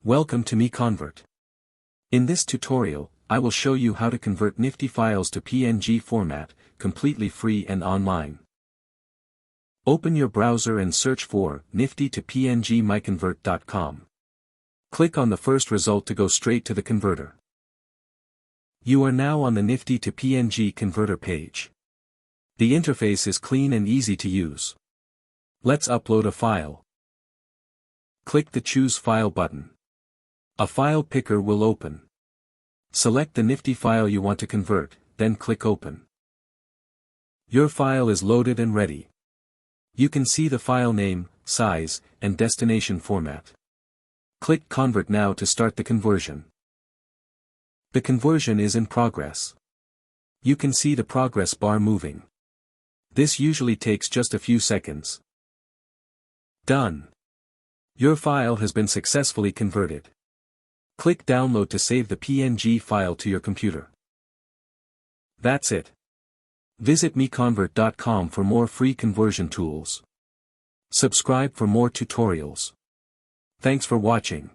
Welcome to MiConvert. In this tutorial, I will show you how to convert NIFTI files to PNG format, completely free and online. Open your browser and search for NIFTI to PNG MiConvert.com. Click on the first result to go straight to the converter. You are now on the NIFTI to PNG converter page. The interface is clean and easy to use. Let's upload a file. Click the Choose File button. A file picker will open. Select the NIFTI file you want to convert, then click Open. Your file is loaded and ready. You can see the file name, size, and destination format. Click Convert now to start the conversion. The conversion is in progress. You can see the progress bar moving. This usually takes just a few seconds. Done. Your file has been successfully converted. Click Download to save the PNG file to your computer. That's it. Visit MiConvert.com for more free conversion tools. Subscribe for more tutorials. Thanks for watching.